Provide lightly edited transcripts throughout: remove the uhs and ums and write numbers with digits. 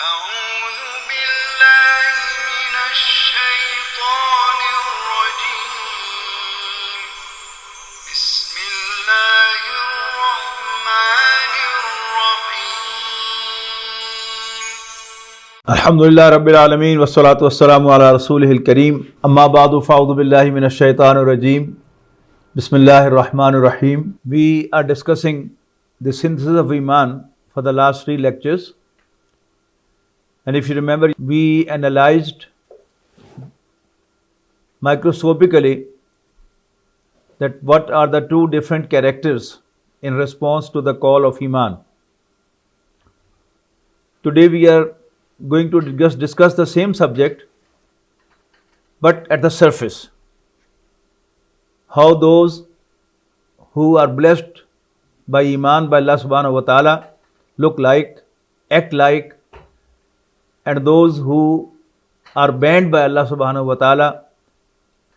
أعوذ بالله من الشيطان الرجيم بسم الله الرحمن الرحيم अल्हम्दुलिल्लाह रब्बिल आलमीन वस्सलातु वस्सलामु अला रसूलिहिल करीम अम्मा बादु फ़अऊज़ु बिल्लाहि मिनश शैतानिर रजीम बिस्मिल्लाहिर रहमानिर रहीम. We are discussing the synthesis of Iman for the last 3 lectures, and if you remember, we analyzed microscopically that what are the 2 different characters in response to the call of Iman. Today we are going to discuss the same subject but at the surface. How those who are blessed by Iman by Allah subhanahu wa ta'ala look like, act like, and those who are banned by Allah subhanahu wa ta'ala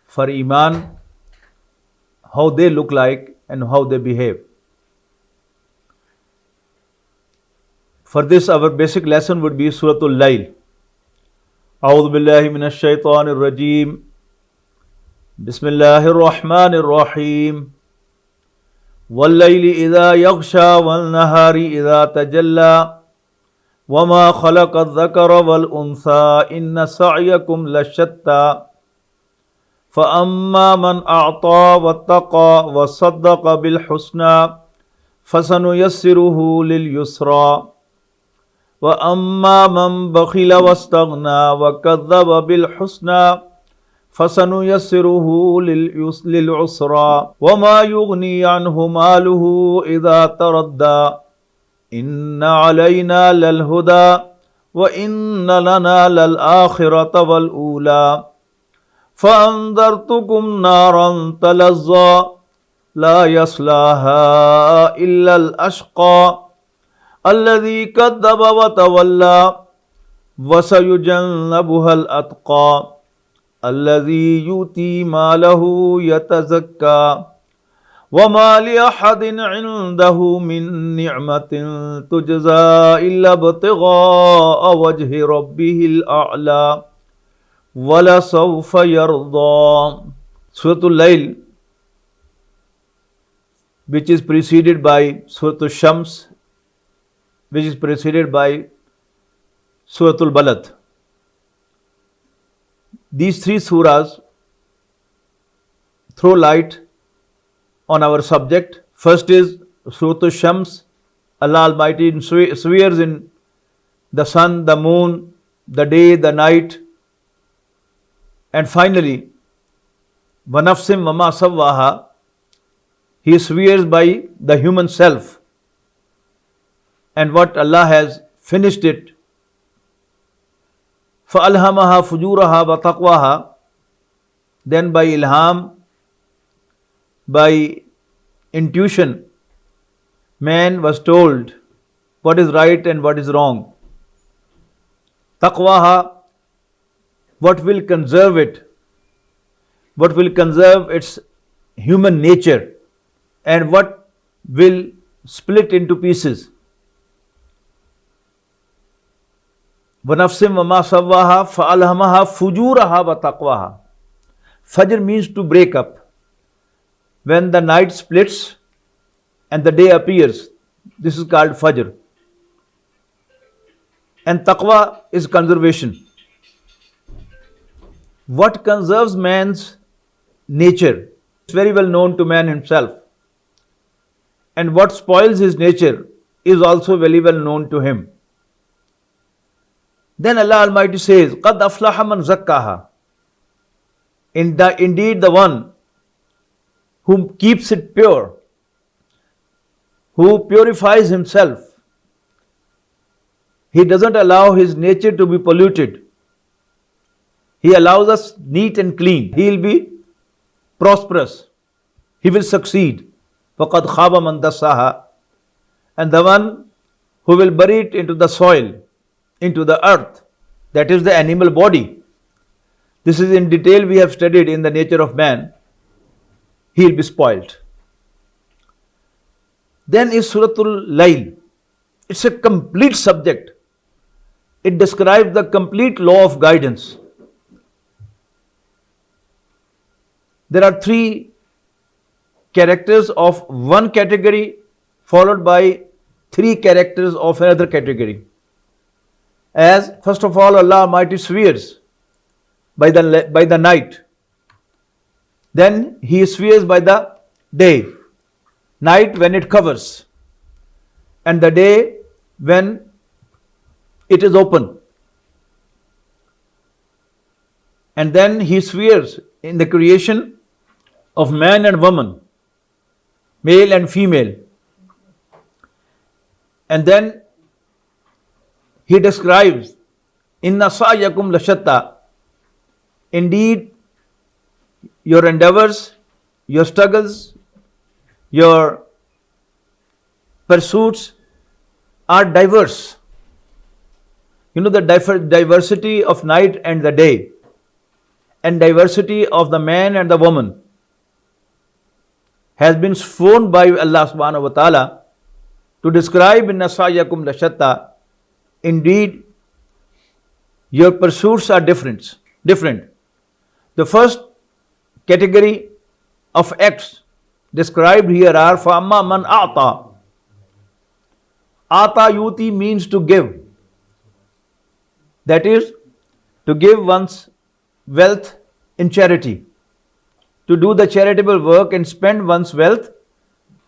for Iman, how they look like and how they behave. For this, our basic lesson would be Suratul Layl. A'udhu billahi minash shaitanir rajeem. Bismillahir rahmanir rahim. Wal-layli idha yaghsha wal-nahari idha tajalla. Wama khalaqa adh-dhakara wal-untha inna sa'yakum lashatta. فَأَمَّا مَنْ أَعْطَى وَاتَّقَى وَصَدَّقَ بِالْحُسْنَى فَسَنُيَسِّرُهُ لِلْيُسْرَى وَأَمَّا مَنْ بَخِلَ وَاسْتَغْنَى وَكَذَّبَ بِالْحُسْنَى فَسَنُيَسِّرُهُ لِلْعُسْرَى وَمَا يُغْنِي عَنْهُ مَالُهُ إِذَا تَرَدَّى إِنَّ عَلَيْنَا لَلْهُدَى وَإِنَّ لَنَا لَلْآخِرَةَ وَالْأُولَى فَأَنذَرْتُكُمْ نَارًا تَلَظَّى لَا يَصْلَاهَا إِلَّا الْأَشْقَى الَّذِي كَذَّبَ وَتَوَلَّى وَسَيُجَنَّبُهَا الْأَتْقَى الَّذِي يُؤْتِي مَالَهُ يَتَزَكَّى وَمَا لِأَحَدٍ عِندَهُ مِنْ نِعْمَةٍ تُجْزَى إِلَّا ابْتِغَاءَ وَجْهِ رَبِّهِ الْأَعْلَى وَلَسَوْفَ يَرْضَى. Suratul Layl, which is preceded by Suratul Shams, which is preceded by Suratul Balad. These 3 surahs throw light on our subject. First is Suratul Shams. Allah Almighty swears in the sun, the moon, the day, the night. And finally, وَنَفْسٍ وَمَا سَوَّاهَا, He swears by the human self and what Allah has finished it. فَأَلْهَمَهَا فُجُورَهَا وَتَقْوَاهَا, then by ilham, by intuition, man was told what is right and what is wrong. Taqwaha, what will conserve it, what will conserve its human nature, and what will split into pieces. وَنَفْسٍ وَمَا سَوَّاهَا فَأَلْهَمَهَا فُجُورَهَا وَتَقْوَاهَا. Fajr means to break up. When the night splits and the day appears, this is called Fajr. And Taqwa is conservation. What conserves man's nature is very well known to man himself, and what spoils his nature is also very well known to him. Then Allah Almighty says, قَدْ أَفْلَحَ مَنْ زَكَّاهَا. Indeed the one who keeps it pure, who purifies himself, he doesn't allow his nature to be polluted. He allows us neat and clean. He will be prosperous. He will succeed. فَقَدْ خَابَ مَنْ دَسَّاهَا. And the one who will bury it into the soil, into the earth, that is the animal body. This is in detail we have studied in the nature of man. He will be spoiled. Then is Suratul Layl. It's a complete subject. it describes the complete law of guidance. There are three characters of one category followed by three characters of another category. As first of all, Allah Almighty swears by the night. Then He swears by the day. Night when it covers, and the day when it is open. And then He swears in the creation of man and woman, male and female. And then He describes, Inna sa'yakum lashatta. Indeed, your endeavors, your struggles, your pursuits are diverse. You know, the diversity of night and the day, and diversity of the man and the woman has been sworn by Allah subhanahu wa ta'ala to describe inna sa'yakum lashatta. Indeed, your pursuits are different. The first category of acts described here are فَأَمَّا مَنْ أَعْطَى. Ata yuti means to give. That is, to give one's wealth in charity, to do the charitable work and spend one's wealth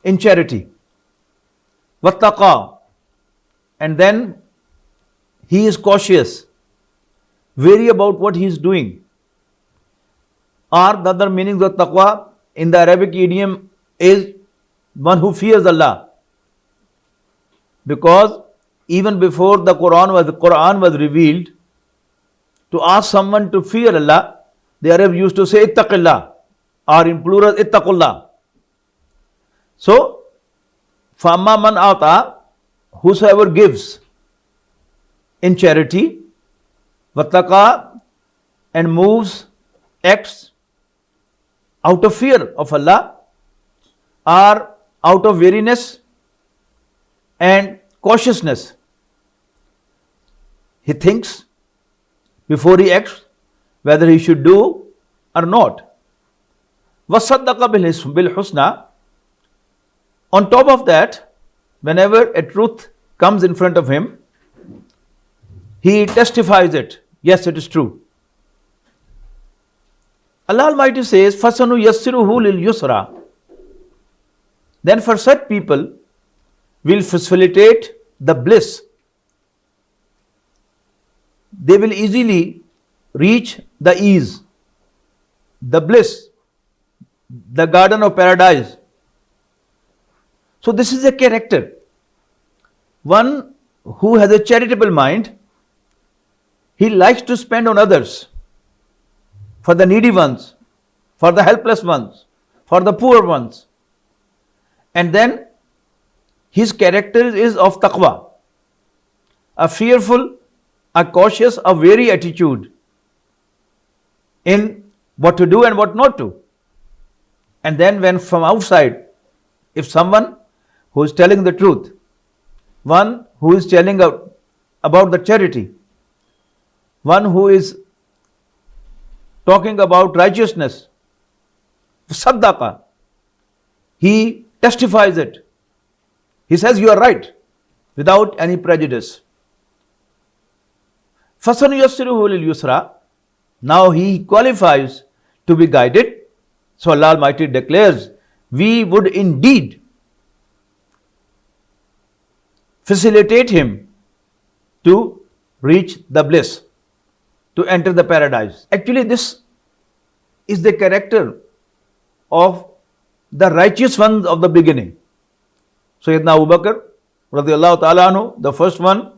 in charity. وَاتَّقَى. And then he is cautious, wary about what he is doing. Or the other meanings of taqwa in the Arabic idiom is one who fears Allah. Because even before the Quran was revealed, to ask someone to fear Allah, the Arabs used to say ittaqillah, or in plural ittaqullah. So, فَأَمَّا مَنْ أَعْطَى, whosoever gives in charity, وَاتَّقَى, and moves, acts out of fear of Allah, or out of weariness and cautiousness. He thinks before he acts whether he should do or not. وَصَدَّقَ بِالْحُسْنَى. On top of that, whenever a truth comes in front of him, he testifies it. Yes, it is true. Allah Almighty says, فَسَنُيَسِّرُهُ لِلْيُسْرَى. Then for such people, will facilitate the bliss. They will easily reach the ease, the bliss, the garden of paradise. So this is a character. One who has a charitable mind, he likes to spend on others, for the needy ones, for the helpless ones, for the poor ones. And then his character is of taqwa, a fearful, a cautious, a wary attitude in what to do and what not to. And then when from outside, if someone who is telling the truth, one who is telling about the charity, one who is talking about righteousness, saddaqa, he testifies it. He says you are right without any prejudice. فَسَنُيَسِّرُهُ لِلْيُسْرَى. Now he qualifies to be guided. So Allah Almighty declares, we would indeed facilitate him to reach the bliss, to enter the paradise. Actually, this is the character of the righteous ones of the beginning. Sayyidina Abu Bakr, radiallahu ta'ala anhu, the first one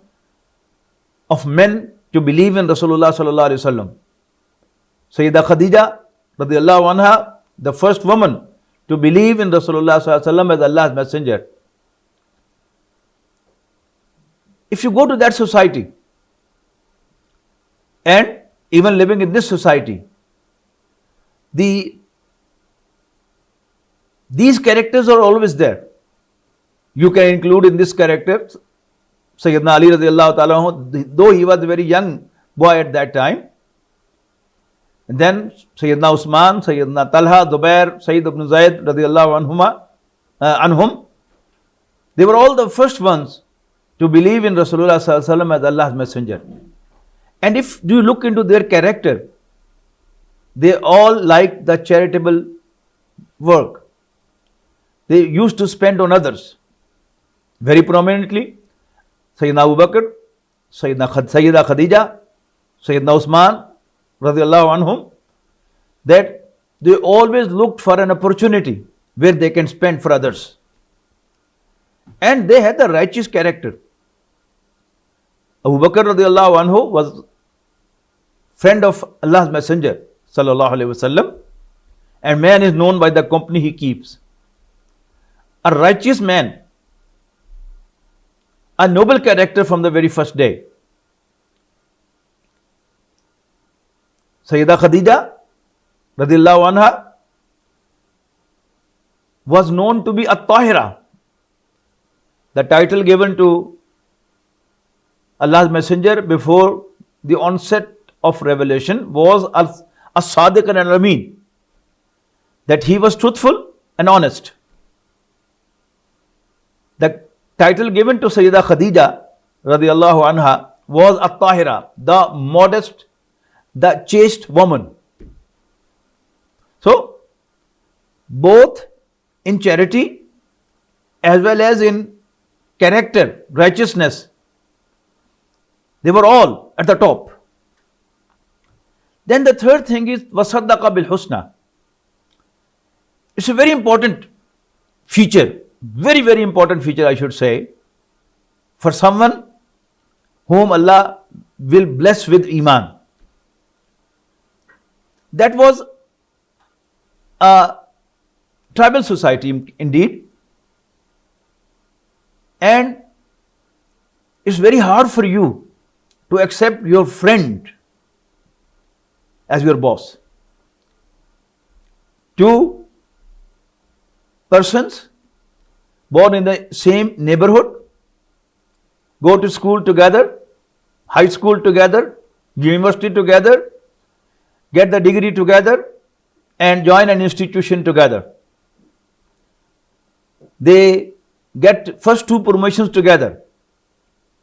of men to believe in Rasulullah sallallahu alaihi wasallam. Sayyida Khadija, radiallahu anha, the first woman to believe in Rasulullah sallallahu alaihi wasallam as Allah's messenger. If you go to that society, and even living in this society, these characters are always there. You can include in this character Sayyidina Ali radiallahu ta'ala anhu, though he was a very young boy at that time. And then Sayyidina Usman, Sayyidina Talha, Zubair, Sayyid ibn Zayd radiallahu anhum, they were all the first ones to believe in Rasulullah sallallahu alaihi wasallam as Allah's messenger. And if you look into their character, they all liked the charitable work. They used to spend on others. Very prominently, Sayyidina Abu Bakr, Sayyida Khadija, Sayyidina Usman, radiallahu anhum, that they always looked for an opportunity where they can spend for others. And they had a righteous character. Abu Bakr radiallahu anhu was friend of Allah's Messenger sallallahu alaihi wasallam, and man is known by the company he keeps. A righteous man, a noble character from the very first day. Sayyida Khadija radiallahu anha was known to be At-Tahira. The title given to Allah's Messenger before the onset of revelation was As-Sadiq and Al-Amin, that he was truthful and honest. The title given to Sayyida Khadija radiallahu anha was At-Tahira, the modest, the chaste woman. So, both in charity as well as in character, righteousness, they were all at the top. Then the third thing is wasaddaqa bil husna. It's a very important feature, very important feature, I should say, for someone whom Allah will bless with iman. That was a tribal society indeed, and it's very hard for you to accept your friend as your boss. Two persons born in the same neighborhood, go to school together, high school together, university together, get the degree together, and join an institution together. They get first two promotions together.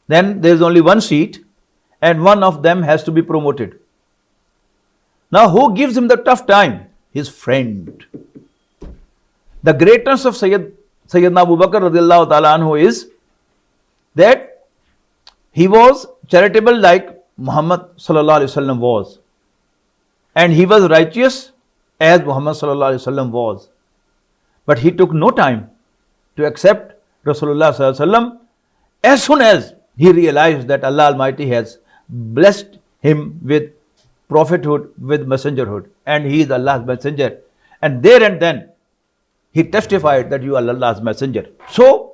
Then there is only one seat, and one of them has to be promoted. Now, who gives him the tough time? His friend. The greatness of Sayyidina Abu Bakr radiallahu ta'ala anhu is that he was charitable like Muhammad sallallahu alaihi wasallam was, and he was righteous as Muhammad sallallahu alaihi wasallam was. But he took no time to accept Rasulullah sallallahu alaihi wasallam as soon as he realized that Allah Almighty has blessed him with prophethood, with messengerhood, and he is Allah's messenger. And there and then he testified that you are Allah's messenger. So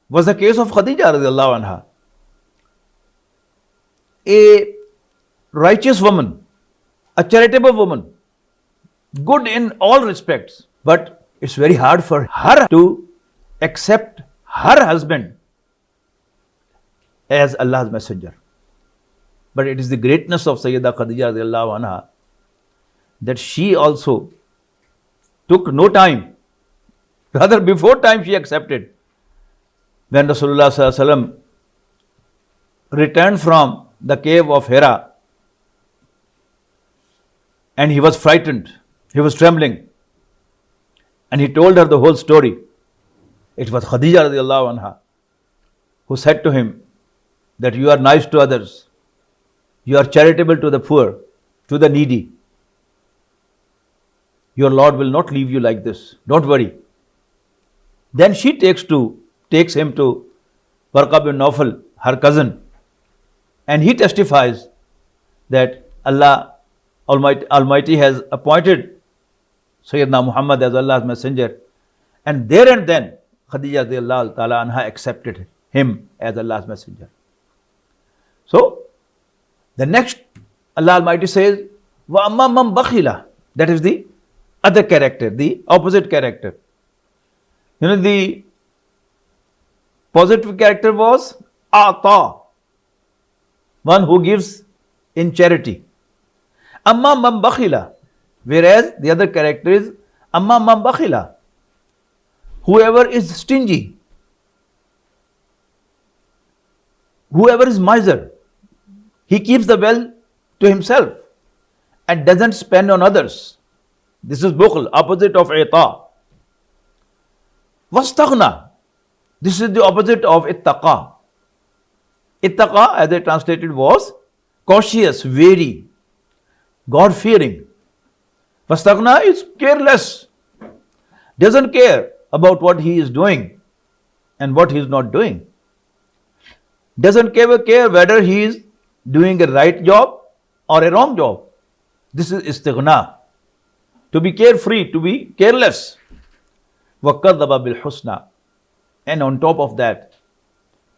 was the case of Khadija radiallahu anha, a righteous woman, a charitable woman, good in all respects, but it's very hard for her to accept her husband as Allah's messenger. But it is the greatness of Sayyida Khadija radiallahu anha that she also took no time, rather before time she accepted. When Rasulullah sallallahu alaihi wasallam returned from the cave of Hira, and he was frightened, he was trembling, and he told her the whole story. It was Khadija radiallahu anha who said to him that you are nice to others, you are charitable to the poor, to the needy. Your Lord will not leave you like this. Don't worry. Then she takes him to Warqa bin Nawfal, her cousin, and he testifies that Allah Almighty has appointed Sayyidina Muhammad as Allah's messenger. And there and then Khadija radiallahu ta'ala anha accepted him as Allah's messenger. So the next, Allah Almighty says, wa amma man bakhila. That is the other character, the opposite character. The positive character was ata, one who gives in charity. Amma man bakhila, whereas the other character is amma man bakhila, whoever is stingy, whoever is miser, he keeps the wealth to himself and doesn't spend on others. This is bukhl, opposite of ita. Wastaghna, this is the opposite of ittaqa. Ittaqa, as I translated, was cautious, wary, God-fearing. Vastaghna is careless, doesn't care about what he is doing and what he is not doing. Doesn't care whether he is doing a right job or a wrong job. This is istighna. To be carefree, to be careless. وَكَذَّبَ بِالْحُسْنَى. And on top of that,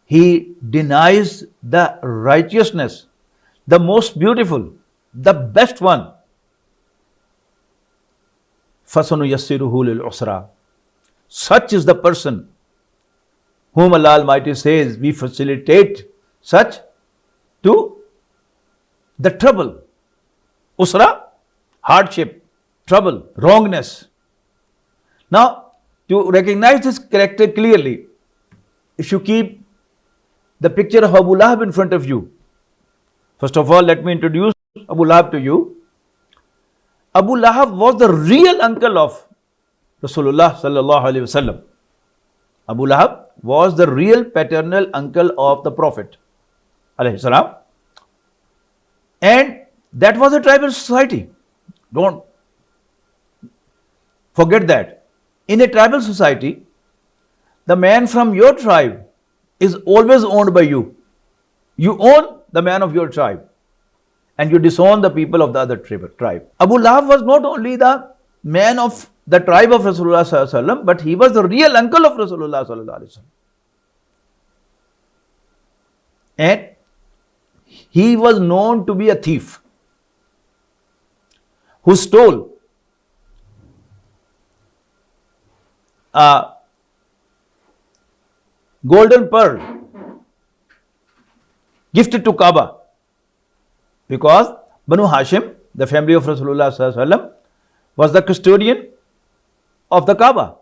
he denies the righteousness, the most beautiful, the best one. فَسَنُيَسِّرُهُ لِلْعُسْرَى. Such is the person whom Allah Almighty says we facilitate such to the trouble. Usra, hardship, trouble, wrongness. Now, to recognize this character clearly, if you keep the picture of Abu Lahab in front of you, first of all, let me introduce Abu Lahab to you. Abu Lahab was the real uncle of Rasulullah sallallahu alaihi wasallam. Abu Lahab was the real paternal uncle of the Prophet alayhi salam. And that was a tribal society. Don't forget that. In a tribal society, the man from your tribe is always owned by you. You own the man of your tribe and you disown the people of the other tribe. Abu Lahab was not only the man of the tribe of Rasulullah sallallahu alaihi wasallam, but he was the real uncle of Rasulullah sallallahu alaihi wasallam. And he was known to be a thief who stole a golden pearl gifted to Kaaba, because Banu Hashim, the family of Rasulullah sallallahu alaihi wasallam, was the custodian of the Kaaba,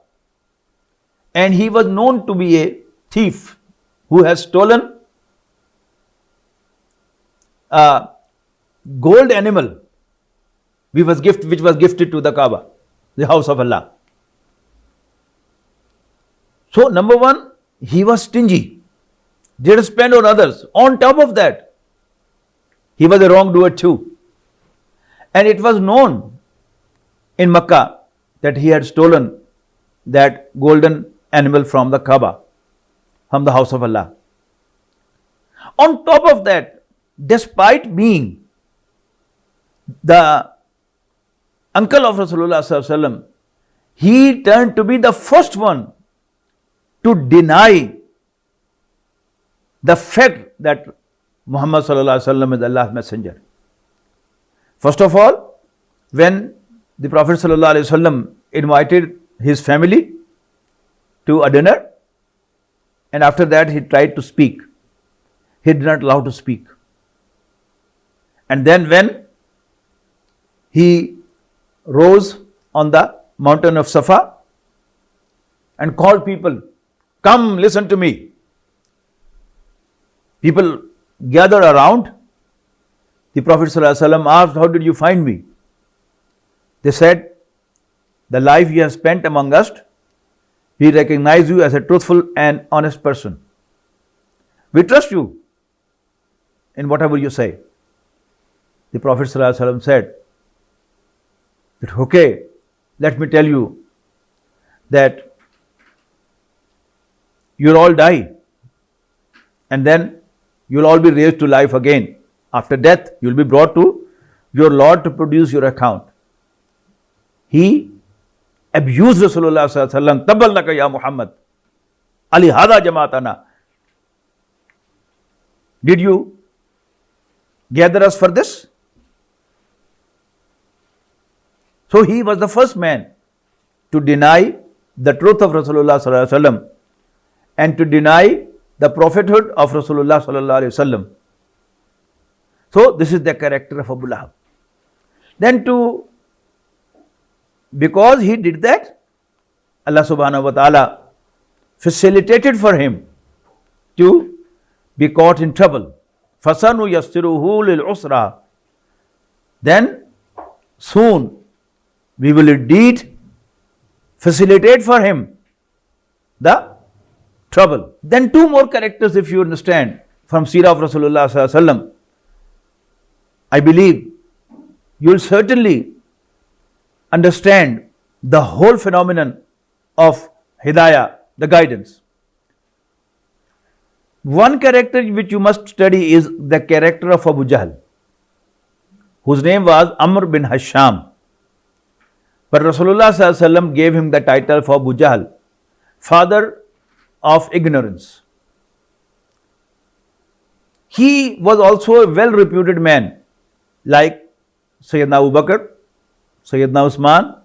and he was known to be a thief who has stolen a gold animal which was gifted to the Kaaba, the house of Allah. So, number one, he was stingy, didn't spend on others. On top of that, he was a wrongdoer too. And it was known in Makkah that he had stolen that golden animal from the Kaaba, from the house of Allah. On top of that, despite being the uncle of Rasulullah sallallahu alaihi wasallam, he turned to be the first one to deny the fact that Muhammad sallallahu alaihi wasallam is Allah's messenger. First of all, when the Prophet sallallahu alaihi wasallam invited his family to a dinner, and after that he tried to speak, he did not allow to speak. And then when he rose on the mountain of Safa and called people, "Come, listen to me." People gathered around. The Prophet ﷺ asked, "How did you find me?" They said, "The life you have spent among us, we recognize you as a truthful and honest person. We trust you in whatever you say." The Prophet ﷺ said that, "Okay, let me tell you that you'll all die, and then you'll all be raised to life again. After death, you'll be brought to your Lord to produce your account." He abused Rasulullah sallallahu alaihi wasallam. "Tabbal laka ya Muhammad, ali hada jamaatana." Did you gather us for this? So he was the first man to deny the truth of Rasulullah sallallahu alaihi wasallam and to deny the prophethood of Rasulullah sallallahu alaihi wasallam. So this is the character of Abu Lahab. Then because he did that, Allah subhanahu wa ta'ala facilitated for him to be caught in trouble. فَسَنُ يَسِّرُهُ لِلْعُسْرَى. Then soon we will indeed facilitate for him the trouble. Then two more characters, if you understand, from Seerah of Rasulullah sallallahu alaihi wasallam. I believe you will certainly understand the whole phenomenon of Hidayah, the guidance. One character which you must study is the character of Abu Jahl, whose name was Amr bin Hisham. But Rasulullah sallallahu alaihi wasallam gave him the title for Abu Jahl, father of ignorance. He was also a well-reputed man, like Sayyidina Abu Bakr, Sayyidina Usman,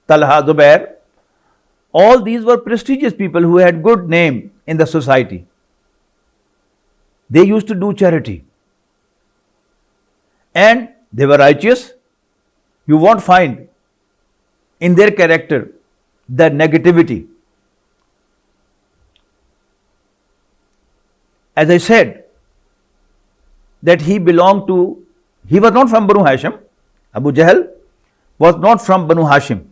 Talha, Zubair. All these were prestigious people who had good name in the society. They used to do charity. And they were righteous. You won't find in their character the negativity. As I said, that he was not from Banu Hashim. Abu Jahl was not from Banu Hashim,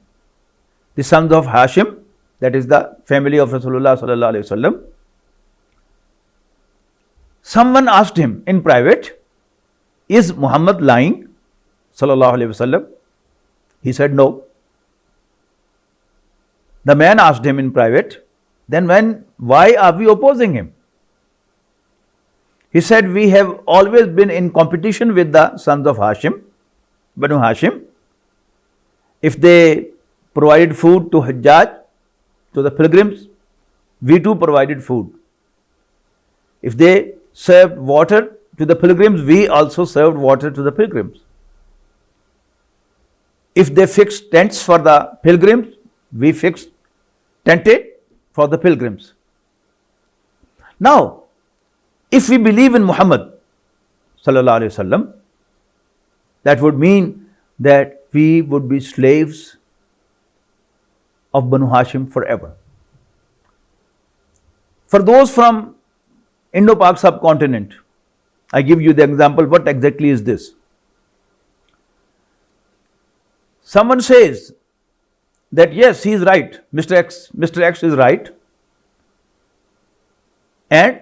the sons of Hashim, that is the family of Rasulullah sallallahu alaihi wasallam. Someone asked him in private, is Muhammad lying sallallahu alaihi wasallam? He said no. The man asked him in private, then why are we opposing him? He said, we have always been in competition with the sons of Hashim, Banu Hashim. If they provided food to Hajjaj, to the pilgrims, we too provided food. If they served water to the pilgrims, we also served water to the pilgrims. If they fixed tents for the pilgrims, we tented for the pilgrims. Now, if we believe in Muhammad sallallahu alaihi wasallam, that would mean that we would be slaves of Banu Hashim forever. For those from Indo-Pak subcontinent, I give you the example. What exactly is this? Someone says that yes, he is right, Mr. X is right, and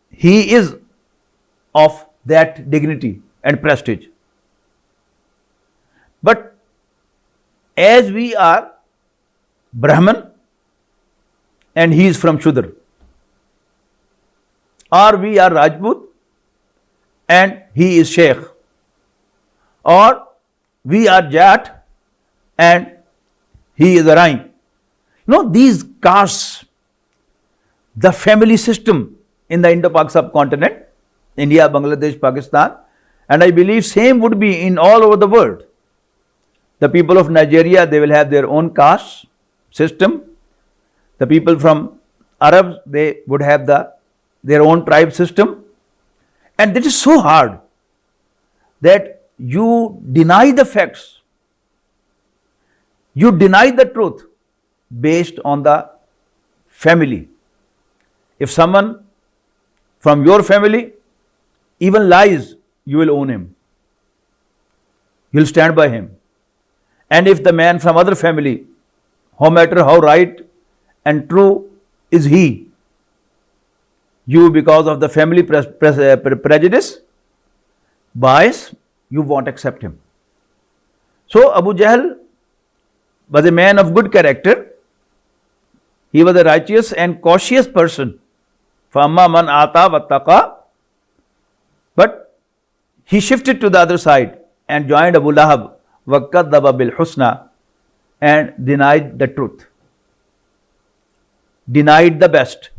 he is of that dignity and prestige. But as we are Brahman and he is from Shudra, or we are Rajput and he is Sheikh, or we are Jat and he is a Rai. These castes, the family system in the Indo-Pak subcontinent, India, Bangladesh, Pakistan, and I believe same would be in all over the world. The people of Nigeria, they will have their own caste system. The people from Arabs, they would have their own tribe system. And that is so hard that you deny the facts. You deny the truth based on the family. If someone from your family even lies, you will own him. You will stand by him. And if the man from other family, no matter how right and true is he, you, because of the family prejudice, bias, you won't accept him. So Abu Jahl was a man of good character. He was a righteous and cautious person. فَأَمَّا مَنْ آتَى وَاتَّقَى. But he shifted to the other side and joined Abu Lahab, وَكَذَّبَ بِالْحُسْنَى, and denied the truth, denied the best.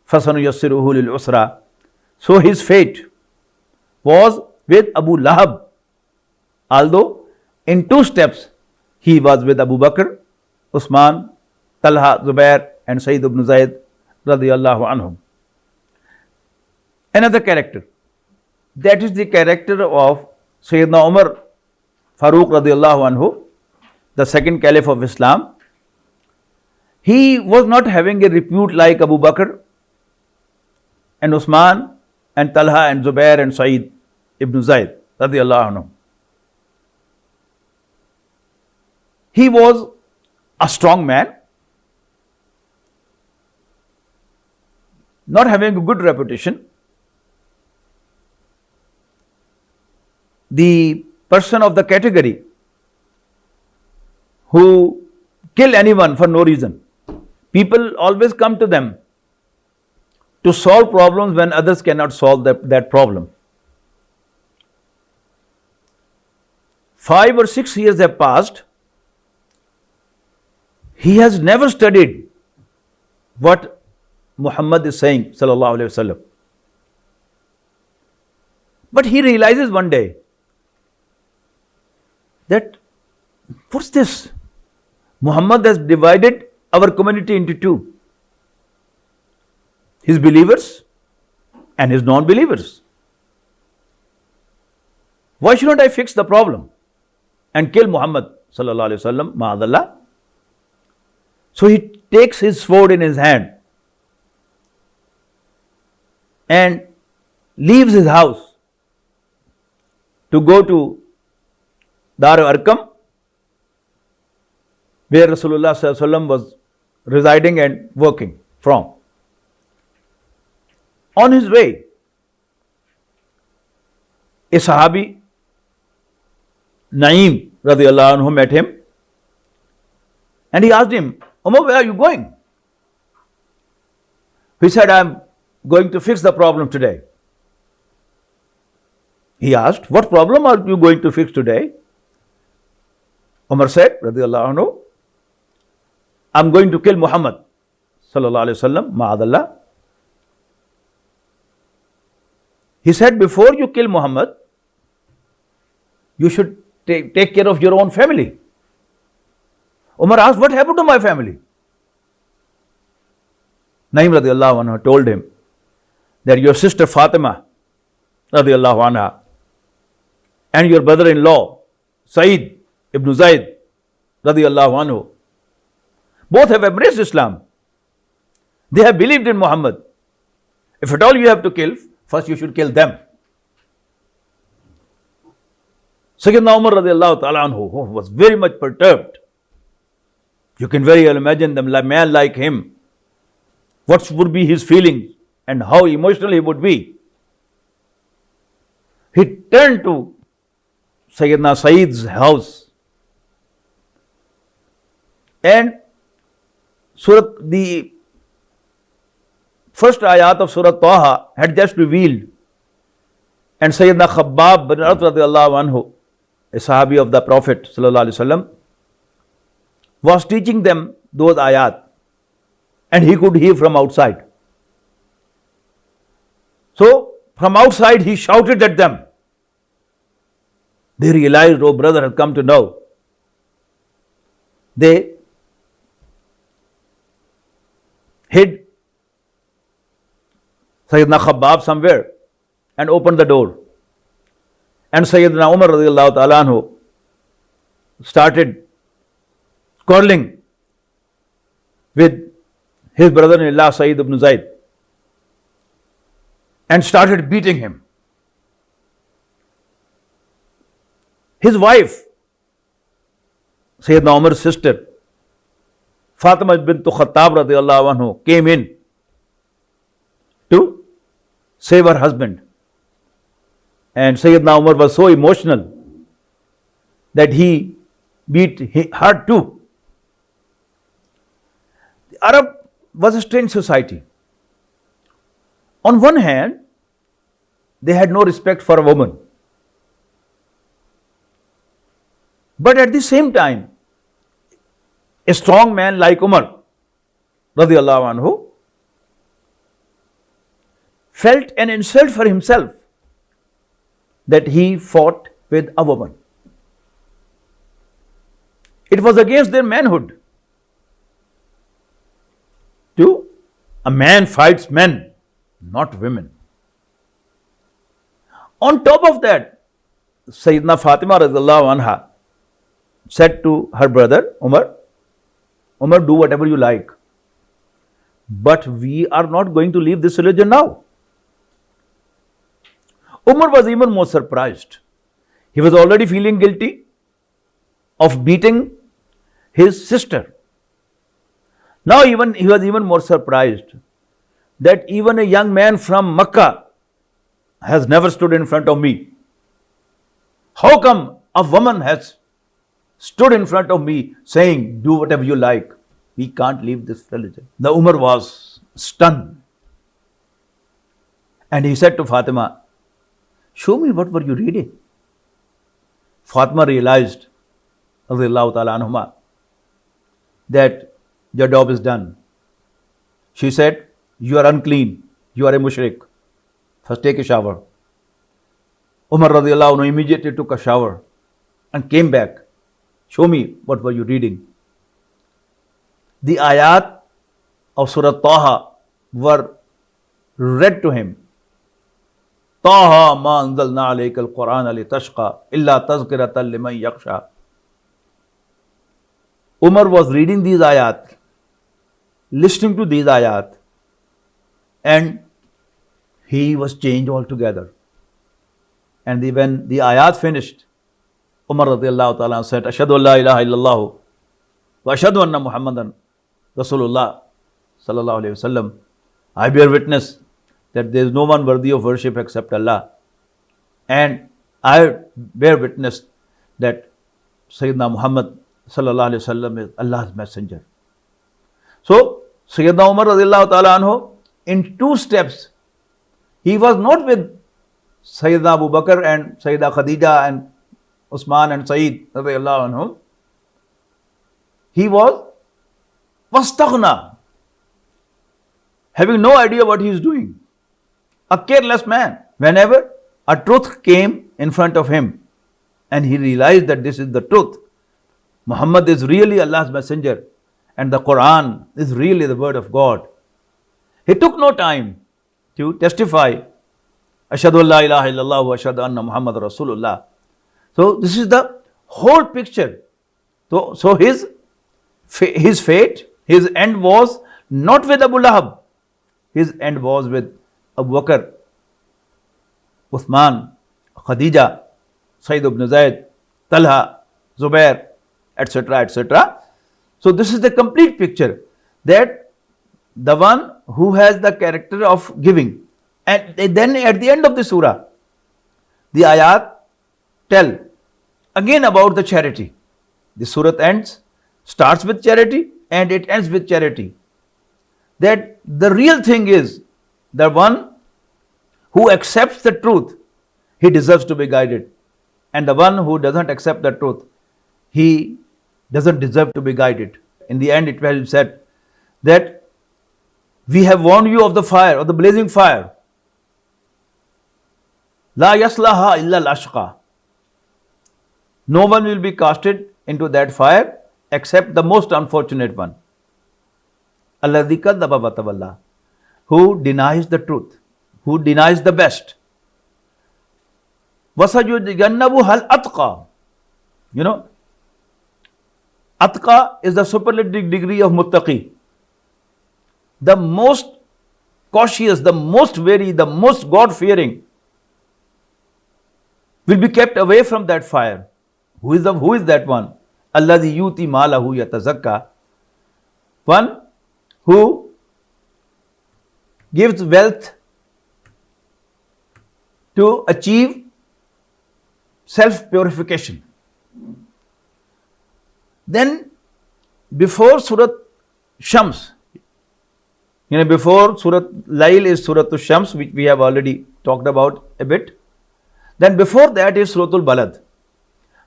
فَسَنُيَسِّرُهُ لِلْعُسْرَى. So his fate was with Abu Lahab, although in two steps he was with Abu Bakr, Usman, Talha, Zubair and Sayyid ibn Zayd radiyallahu anhum. Another character, that is the character of Sayyidina Umar Farooq radiyallahu anhu, the second caliph of Islam. He was not having a repute like Abu Bakr and Usman and Talha and Zubair and Sa'id ibn Zayd radiyallahu anhu. He was a strong man, not having a good reputation. The person of the category who kill anyone for no reason. People always come to them to solve problems when others cannot solve that problem. 5 or 6 years have passed. He has never studied what Muhammad is saying, sallallahu alaihi wasallam. But he realizes one day that, what's this? Muhammad has divided our community into two: his believers and his non-believers. Why shouldn't I fix the problem and kill Muhammad sallallahu alaihi wasallam, ma'adallah? So he takes his sword in his hand and leaves his house to go to Dar Arqam, where Rasulullah sallallahu alaihi wasallam was residing and working from. On his way, a Sahabi, Naeem radiyallahu anhu, met him and he asked him, Umar, where are you going? He said, I'm going to fix the problem today. He asked, what problem are you going to fix today? Umar said, radiyallahu anhu, I'm going to kill Muhammad sallallahu alaihi wasallam, ma'adallah. He said, before you kill Muhammad, you should take care of your own family. Umar asked, what happened to my family? Naeem radiallahu anha told him that your sister Fatima radiallahu anha and your brother-in-law Sa'id ibn Zayd radiallahu anhu both have embraced Islam. They have believed in Muhammad. If at all you have to kill, first you should kill them. Sayyidina Umar radiallahu ta'ala anhu was very much perturbed. You can very well imagine a man like him, what would be his feelings and how emotional he would be. He turned to Sayyidina Saeed's house and the first ayat of Surah Taha had just revealed, and Sayyidina Khabbab bin Arat radiallahu anhu, a Sahabi of the Prophet sallallahu alaihi wasallam, was teaching them those ayat, and he could hear from outside. So from outside he shouted at them. They realized, oh, brother had come to know. They hid Sayyidina Khabbab somewhere and opened the door. And Sayyidina Umar radiallahu ta'ala anhu started quarreling with his brother-in-law Sa'id ibn Zayd and started beating him. His wife, Sayyidina Umar's sister, Fatima bint Khattab radiallahu anhu, came in to save her husband. And Sayyidina Umar was so emotional that he beat her too. The Arab was a strange society. On one hand, they had no respect for a woman. But at the same time, a strong man like Umar radiallahu anhu felt an insult for himself that he fought with a woman. It was against their manhood to A man fights men, not women. On top of that, Sayyidina Fatima radiallahu anha said to her brother Umar, Umar, do whatever you like. But we are not going to leave this religion now. Umar was even more surprised. He was already feeling guilty of beating his sister. Now he was even more surprised that even a young man from Makkah has never stood in front of me. How come a woman has stood in front of me saying, do whatever you like? We can't leave this religion. The Umar was stunned. And he said to Fatima, show me what were you reading? Fatima realized, radiallahu ta'ala anhuma, that your job is done. She said, you are unclean, you are a mushrik. First take a shower. Umar radiallahu anhu immediately took a shower and came back. Show me what were you reading? The ayat of Surah Taha were read to him. Taha ma anzalna alayka al-Qur'ana litashqa illa tazkiratan liman yakhsha. Umar was reading these ayat, listening to these ayat, and he was changed altogether. And when the ayat finished, Umar radiallahu ta'ala said, Ashhadu an la ilaha illallah wa ashhadu anna Muhammadan Rasulullah sallallahu alayhi wasallam. I bear witness that there is no one worthy of worship except Allah. And I bear witness that Sayyidina Muhammad sallallahu alayhi wasallam is Allah's messenger. So, Sayyidina Umar radiallahu ta'ala anhu, in two steps, he was not with Sayyidina Abu Bakr and Sayyida Khadija and Usman and Saeed radiallahu anhu. He was vastaghna, having no idea what he is doing. A careless man. Whenever a truth came in front of him and he realized that this is the truth, Muhammad is really Allah's messenger and the Quran is really the word of God, he took no time to testify, Ashhadu an la ilaha illallah wa ashhadu anna Muhammad Rasulullah. So this is the whole picture. So his fate, his end was not with Abu Lahab. His end was with Abu Bakr, Uthman, Khadija, Sayyid ibn Zayd, Talha, Zubair, etc., etc. So this is the complete picture, that the one who has the character of giving. And then at the end of the surah, the ayat tell again about the charity. The surah starts with charity and it ends with charity. That the real thing is, the one who accepts the truth, he deserves to be guided. And the one who doesn't accept the truth, he doesn't deserve to be guided. In the end, it will be said that we have warned you of the fire, of the blazing fire. La yaslaha illa al-ashqa. No one will be casted into that fire except the most unfortunate one. Alladhi kadzaba wa tawalla, who denies the truth, who denies the best. Wasayujannabu hal atqa. You know, atqa is the superlative degree of muttaqi. The most cautious, the most wary, the most God-fearing will be kept away from that fire. Who is that one? Alladhi yuti malahu yatazakka. One who gives wealth to achieve self-purification. Then before Surah Shams, before Surah Layl is Surah Shams, which we have already talked about a bit. Then before that is Surah Al-Balad.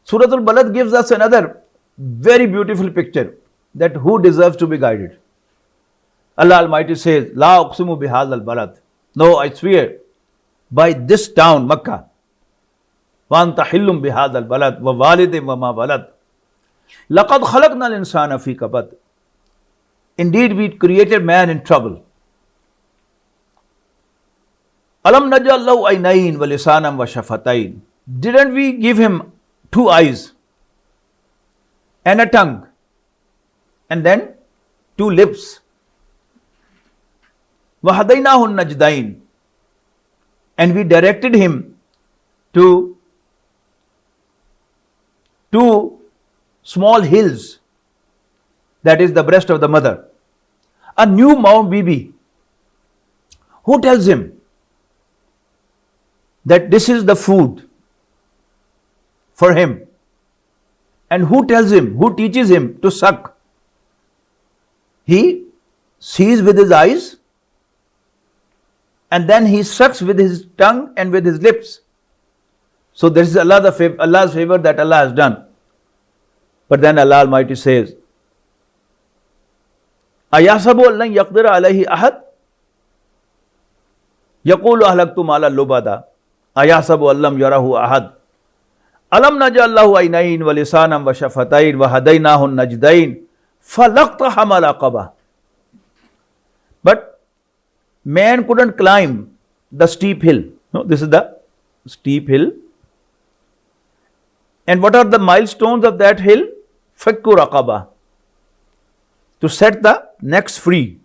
Surah Al-Balad gives us another very beautiful picture, that who deserves to be guided. Allah Almighty says, La uqsimu bihadha al-balad. No, I swear by this town, Makkah. Wa anta hillum bihadha al-balad wa walidin wa ma walad. Laqad khalaqna al-insana fi kabad. Indeed, we created man in trouble. Alam najallahu aynayn wa lisanan wa shafatayn. Didn't we give him 2 eyes and a tongue and then 2 lips? Wa hadaynahu najdayn. And we directed him to 2 small hills, that is the breast of the mother. A new Mount Bibi. Who tells him that this is the food for him? And who tells him, who teaches him to suck? He sees with his eyes and then he sucks with his tongue and with his lips. So this is Allah's favor that Allah has done. But then Allah Almighty says, Ayasabu allan yaqdira alayhi ahad yaqulu ahlaktu mala lubada ayasabu allam yarahu ahad alam najallahu aynayn wa lisanan wa shafatayn wa hadaynahu najdayn falaqtaha al-aqaba. But man couldn't climb the steep hill. No, this is the steep hill. And what are the milestones of that hill? Fakku raqaba. To set the necks free.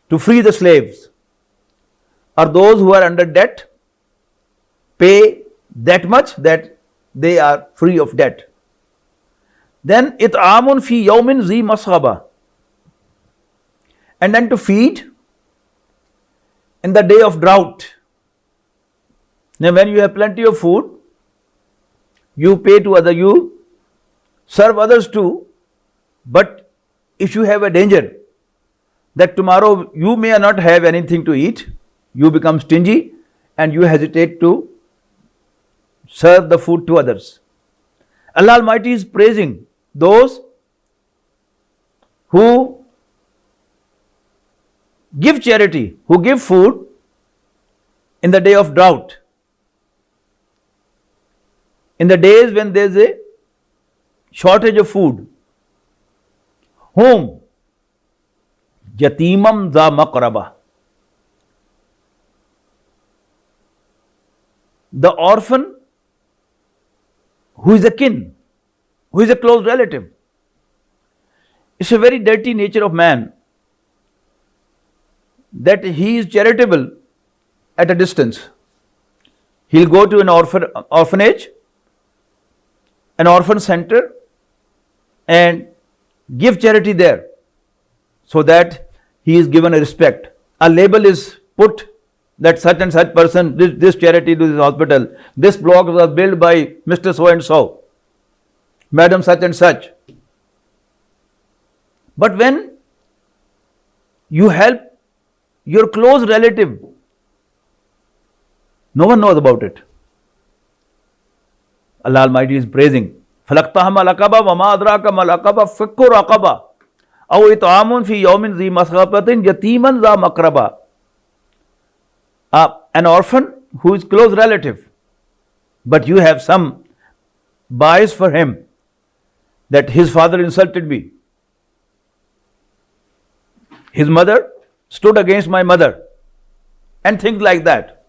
To free the slaves. Or those who are under debt, pay that much that they are free of debt. Then it'amun fi yawmin zi masghaba. And then to feed in the day of drought. Now when you have plenty of food, you pay to others, you serve others too, but if you have a danger that tomorrow you may not have anything to eat, you become stingy and you hesitate to serve the food to others. Allah Almighty is praising those who give charity, who give food in the day of drought. In the days when there is a shortage of food. Whom? Yatimam za maqraba. The orphan who is a kin, who is a close relative. It's a very dirty nature of man that he is charitable at a distance. He'll go to an orphanage, an orphan center, and give charity there so that he is given a respect. A label is put that such and such person, this charity to this hospital, this block was built by Mr. So and so, Madam such and such. But when you help your close relative, no one knows about it. Allah Almighty is praising. فَلَقْتَهَمَ الْعَقَبَةَ وَمَا أَدْرَاكَ مَا الْعَقَبَةُ فَكُّ رَقَبَةٍ أَوْ إِطْعَامٌ فِي يَوْمٍ ذِي مَسْغَبَةٍ يَتِيمًا ذَا مَقْرَبَةٍ. An orphan who is close relative, but you have some bias for him that his father insulted me, his mother stood against my mother, and things like that.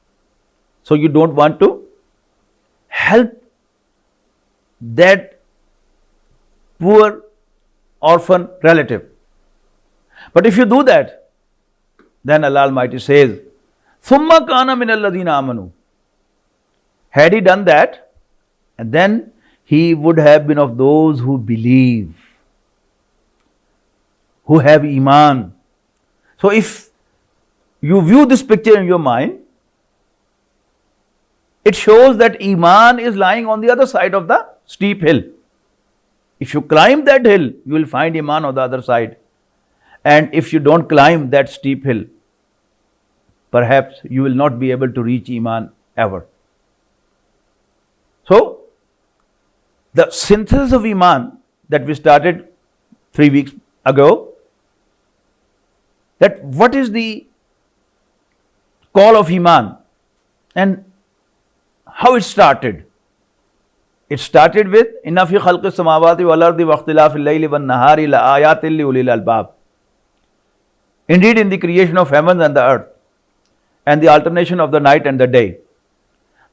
So you don't want to help that poor orphan relative. But if you do that, then Allah Almighty says, ثُمَّ كَانَ مِنَ الَّذِينَ آمَنُوا. Had he done that, and then he would have been of those who believe, who have Iman. So if you view this picture in your mind, it shows that Iman is lying on the other side of the steep hill. If you climb that hill, you will find Iman on the other side. And if you don't climb that steep hill, perhaps you will not be able to reach Iman ever. So, the synthesis of Iman that we started 3 weeks ago, that what is the call of Iman and how it started. It started with Inna fi khalqi samawati wal ardi wa ikhtilafil layli wan nahari la ayatin li ulil albab. Indeed, in the creation of heavens and the earth, and the alternation of the night and the day.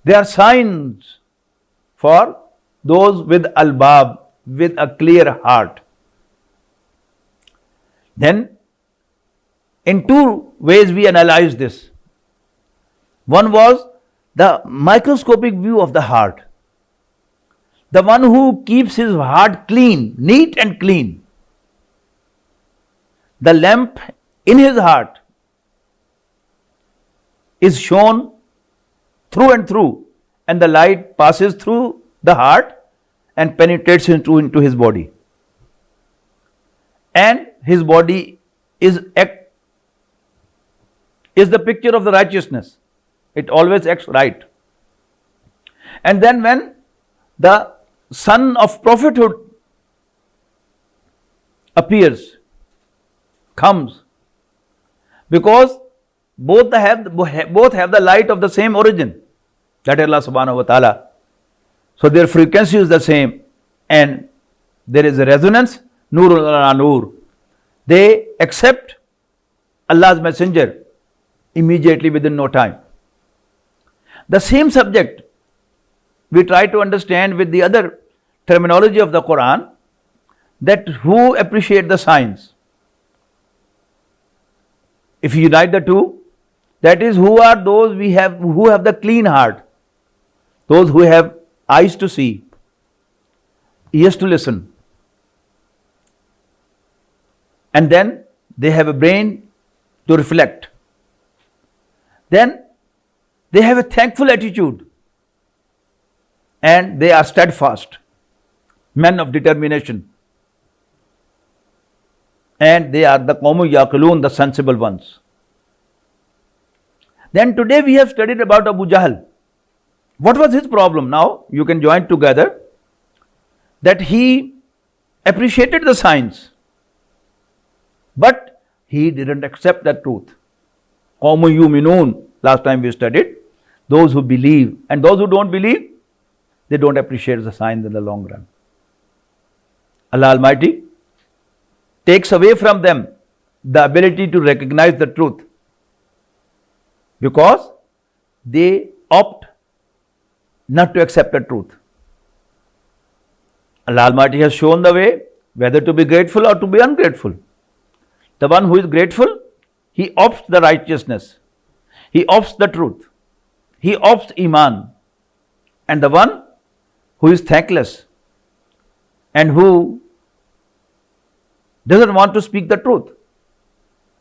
They are signs for those with albab, with a clear heart. Then, in two ways we analyze this. One was the microscopic view of the heart. The one who keeps his heart clean, neat and clean. The lamp in his heart is shown through and through, and the light passes through the heart and penetrates into his body. And his body is the picture of the righteousness. It always acts right. And then when the sun of prophethood appears, comes, because both have the light of the same origin, that is Allah subhanahu wa ta'ala. So their frequency is the same, and there is a resonance, Nur ala Nur. They accept Allah's messenger immediately within no time. The same subject we try to understand with the other terminology of the Quran, that who appreciate the signs. If you unite the two, that is, who are those who have the clean heart, those who have eyes to see, ears to listen, and then they have a brain to reflect. Then they have a thankful attitude, and they are steadfast, men of determination, and they are the qawmu yaqilun, the sensible ones. Then today we have studied about Abu Jahl. What was his problem? Now you can join together that he appreciated the signs, but he didn't accept the truth. Qawmu yuminun, last time we studied, those who believe, and those who don't believe, they don't appreciate the signs in the long run. Allah Almighty takes away from them the ability to recognize the truth, because they opt not to accept the truth. Allah Almighty has shown the way whether to be grateful or to be ungrateful. The one who is grateful, he opts the righteousness, he opts the truth, he opts Iman. And the one who is thankless and who doesn't want to speak the truth,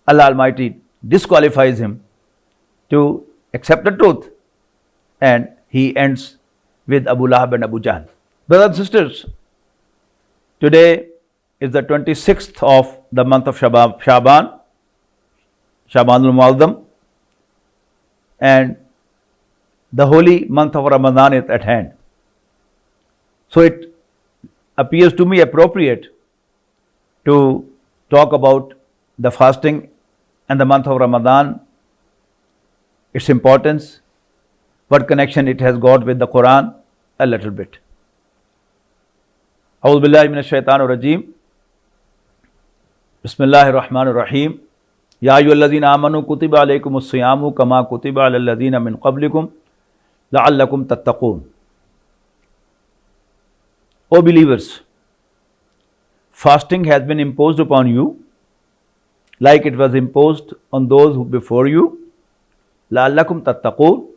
Allah Almighty disqualifies him to accept the truth, and he ends with Abu Lahab and Abu Jahl. Brothers and sisters, today is the 26th of the month of Shaban al-Mu'azzam, and the holy month of Ramadan is at hand. So it appears to me appropriate to talk about the fasting and the month of Ramadan, its importance, what connection it has got with the Quran, a little bit. A'udhu billahi minash shaitanir rajeem. Bismillahir Rahmanir Rahim. Ya ayyuhalladhina amanu kutiba alaykumus siyamu kama kutiba alal ladhina min qablikum la'allakum tattaqun. O believers, fasting has been imposed upon you like it was imposed on those who before you, la'allakum tattaqun,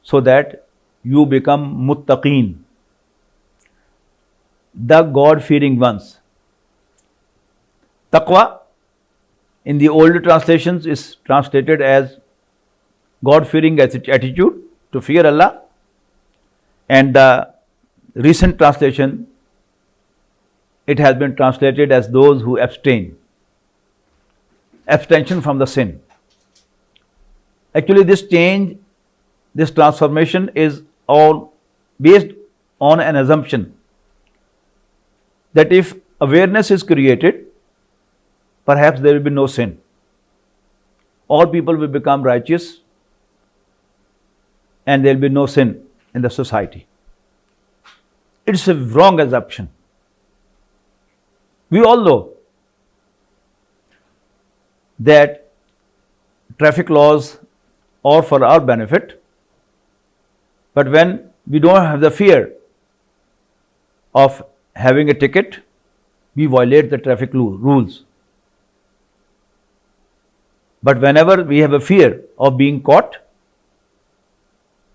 so that you become muttaqeen, the God-fearing ones. Taqwa in the older translations is translated as God-fearing attitude, to fear Allah, and the recent translation, it has been translated as those who abstain, abstention from the sin. Actually, this change, this transformation is all based on an assumption that if awareness is created, perhaps there will be no sin. All people will become righteous and there will be no sin in the society. It's a wrong assumption. We all know that traffic laws or for our benefit. But when we don't have the fear of having a ticket, we violate the traffic rules. But whenever we have a fear of being caught,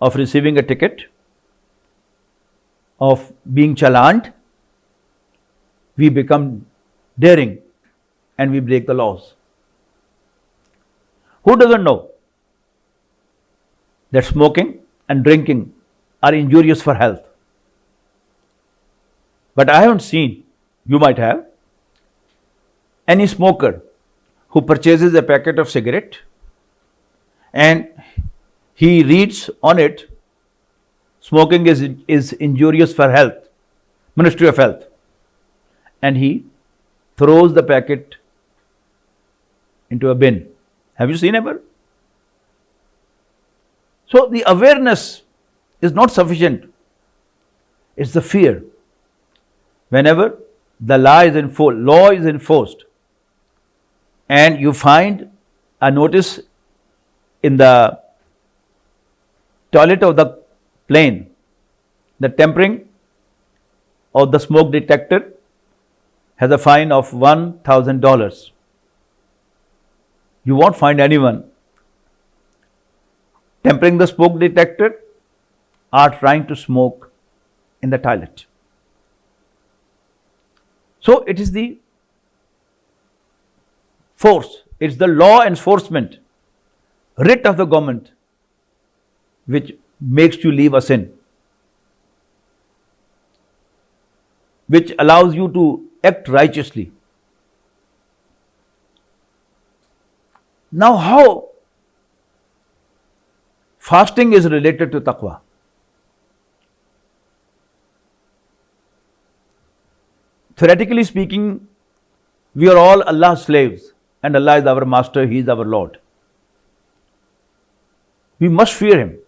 of receiving a ticket, of being challaned, we become daring and we break the laws. Who doesn't know that smoking and drinking are injurious for health? But I haven't seen, you might have, any smoker who purchases a packet of cigarette and he reads on it, smoking is injurious for health, Ministry of Health, and he throws the packet into a bin. Have you seen ever? So the awareness is not sufficient. It's the fear. Whenever the law is enforced, and you find a notice in the toilet of the plane, the tempering of the smoke detector has a fine of $1,000. You won't find anyone tempering the smoke detector or trying to smoke in the toilet. So it is the force, it's the law enforcement, writ of the government, which makes you leave a sin, which allows you to act righteously. Now, how fasting is related to taqwa? Theoretically speaking, we are all Allah's slaves and Allah is our master, He is our Lord. We must fear Him.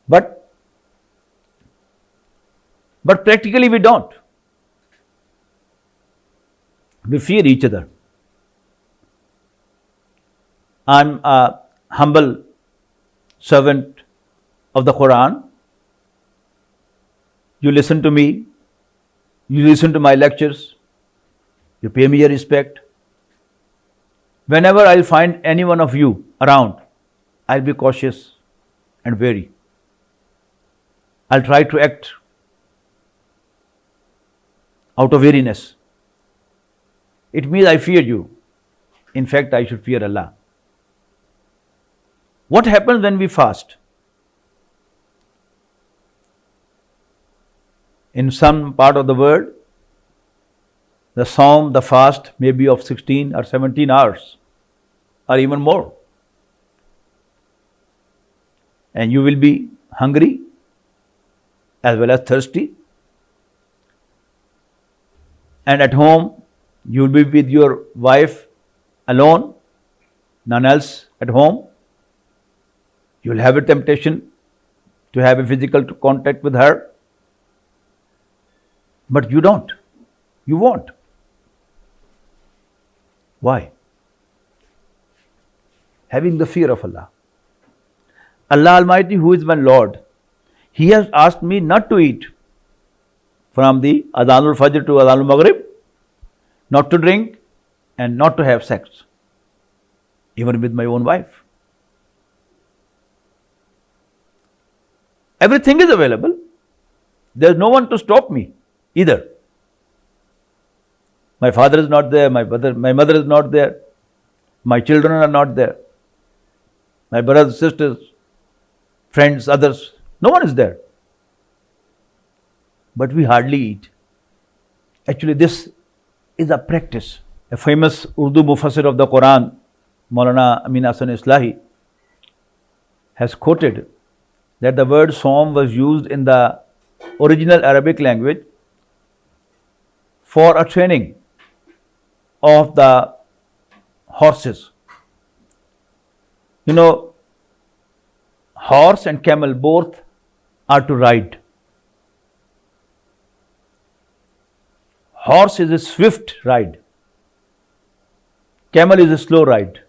But practically we don't. We fear each other. I'm a humble servant of the Quran. You listen to me, you listen to my lectures, you pay me your respect. Whenever I'll find any one of you around, I'll be cautious and wary. I'll try to act out of weariness. It means I fear you. In fact, I should fear Allah. What happens when we fast? In some part of the world, the psalm, the fast may be of 16 or 17 hours or even more. And you will be hungry as well as thirsty. And at home, you will be with your wife alone, none else at home. You will have a temptation to have a physical contact with her. But you don't. You won't. Why? Having the fear of Allah. Allah Almighty, who is my Lord, He has asked me not to eat from the Adhanul Fajr to Adhanul Maghrib, not to drink and not to have sex, even with my own wife. Everything is available. There is no one to stop me either. My father is not there, my mother is not there, my children are not there, my brothers, sisters, friends, others, no one is there. But we hardly eat. Actually, this is a practice. A famous Urdu Mufassir of the Quran, Maulana Amin Hasan Islahi, has quoted that the word Saum was used in the original Arabic language for a training of the horses. You know, horse and camel both are to ride. Horse is a swift ride. Camel is a slow ride.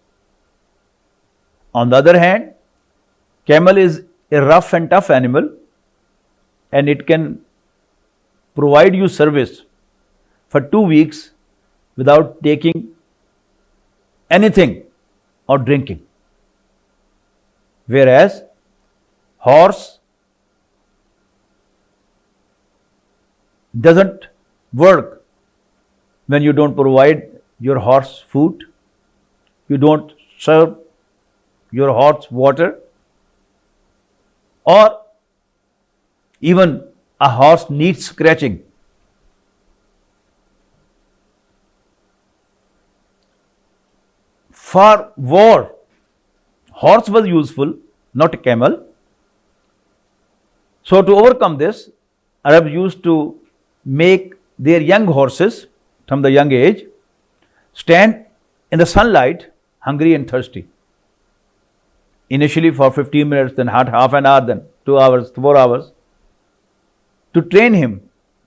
On the other hand, camel is a rough and tough animal, and it can provide you service for 2 weeks without taking anything or drinking. Whereas horse doesn't work when you don't provide your horse food, you don't serve your horse water, or even a horse needs scratching. For war, horse was useful, not a camel. So to overcome this, Arabs used to make their young horses from the young age stand in the sunlight, hungry and thirsty. Initially for 15 minutes, then half an hour, then 2 hours, 4 hours, to train him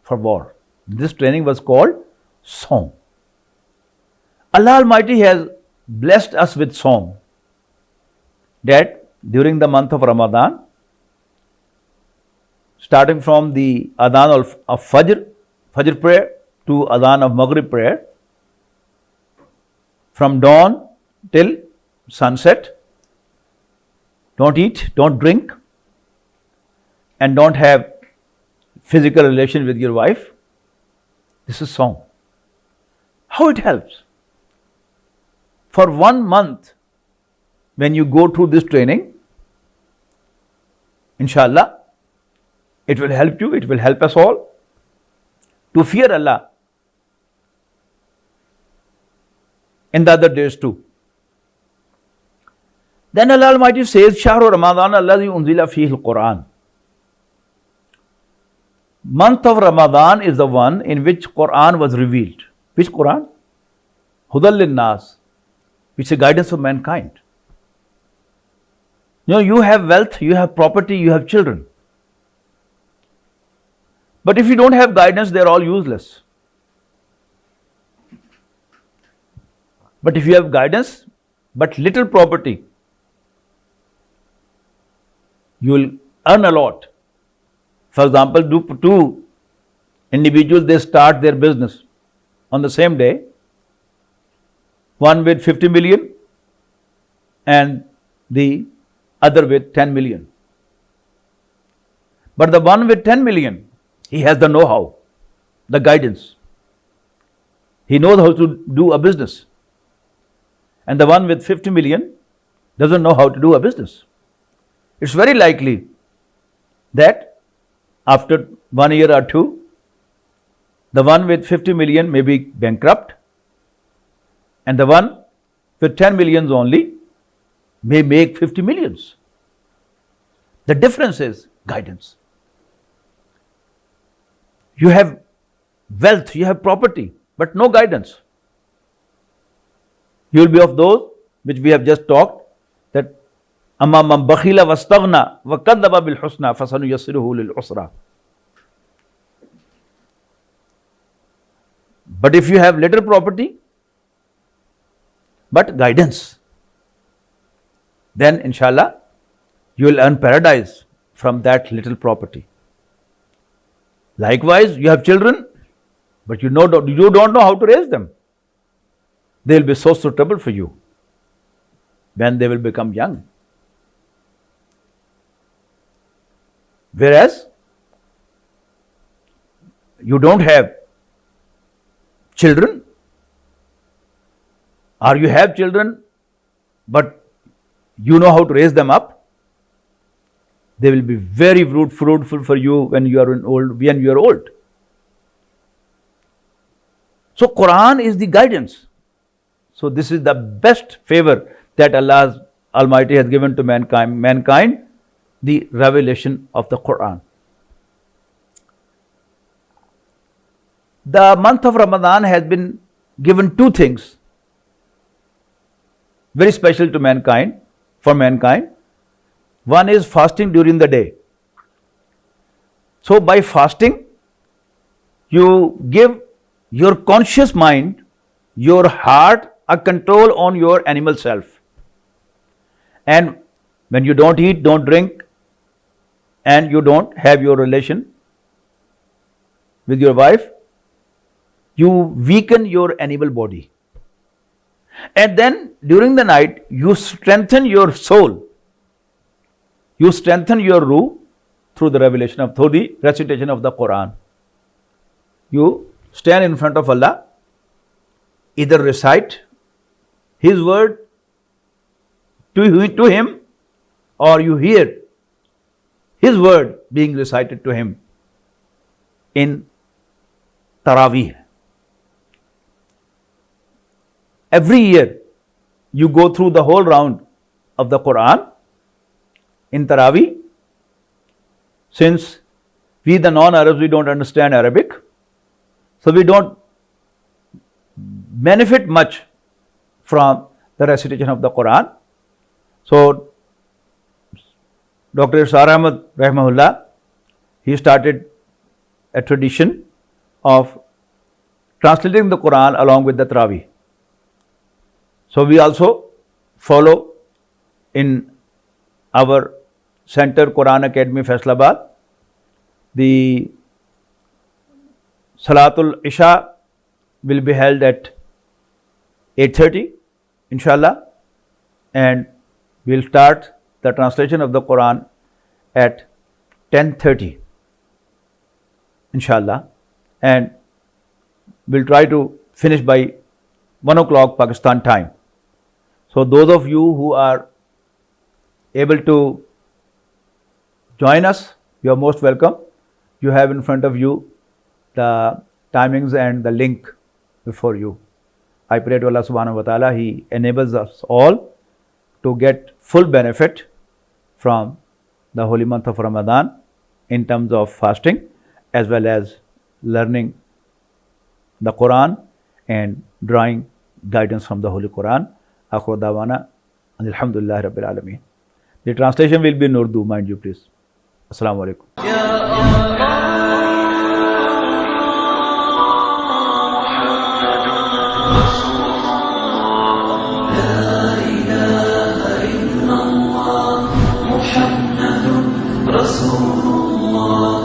for war. This training was called song. Allah Almighty has blessed us with song, that during the month of Ramadan, starting from the Adhan of Fajr prayer to Adhan of Maghrib prayer, from dawn till sunset, don't eat, don't drink, and don't have physical relation with your wife. This is song. How it helps? For 1 month, when you go through this training, inshallah, it will help you, it will help us all to fear Allah in the other days too. Then Allah Almighty says, Shahru Ramadan alladhi unzila fihi al-Quran. Month of Ramadan is the one in which Quran was revealed. Which Quran? Hudal lin-nas, which is a guidance for mankind. You have wealth, you have property, you have children. But if you don't have guidance, they are all useless. But if you have guidance, but little property, you will earn a lot. For example, two individuals, they start their business on the same day, one with 50 million and the other with 10 million. But the one with 10 million, he has the know-how, the guidance. He knows how to do a business. And the one with 50 million doesn't know how to do a business. It's very likely that after 1 year or two, the one with 50 million may be bankrupt, and the one with 10 millions only may make 50 millions. The difference is guidance. You have wealth, you have property, but no guidance. You will be of those which we have just talked, that amma man bakhila wastaghna wa kadhaba bil husna fasanuyassiruhu lil usra. But if you have little property but guidance, then inshallah you will earn paradise from that little property. Likewise, you have children, but you don't know how to raise them. They will be so suitable for you when they will become young. Whereas you don't have children, or you have children but you know how to raise them up, they will be very fruitful for you when you are old. So Quran is the guidance. So this is the best favor that Allah Almighty has given to mankind, the revelation of the Quran. The month of Ramadan has been given two things very special to mankind, for mankind. One is fasting during the day. So by fasting, you give your conscious mind, your heart, a control on your animal self. And when you don't eat, don't drink, and you don't have your relation with your wife, you weaken your animal body. And then during the night, you strengthen your soul. You strengthen your ruh through the recitation of the Quran. You stand in front of Allah, either recite His word to Him, or you hear His word being recited to Him in Taraweeh. Every year you go through the whole round of the Quran in Taraweeh. Since we the non-Arabs, we don't understand Arabic, so we don't benefit much from the recitation of the Quran. So Dr. Sar Ahmad Rahimahullah, he started a tradition of translating the Quran along with the Taraweeh. So we also follow in our center, Quran Academy, Faisalabad, the Salatul Isha will be held at 8:30, inshallah, and we'll start the translation of the Quran at 10:30, inshallah, and we'll try to finish by 1 o'clock Pakistan time. So those of you who are able to join us, you are most welcome. You have in front of you the timings and the link before you. I pray to Allah subhanahu wa ta'ala, He enables us all to get full benefit from the holy month of Ramadan in terms of fasting as well as learning the Quran and drawing guidance from the Holy Quran. Akhu dawana alhamdulillah rabbil alameen. The translation will be in Urdu, mind you please. Assalamu alaikum. رسول الله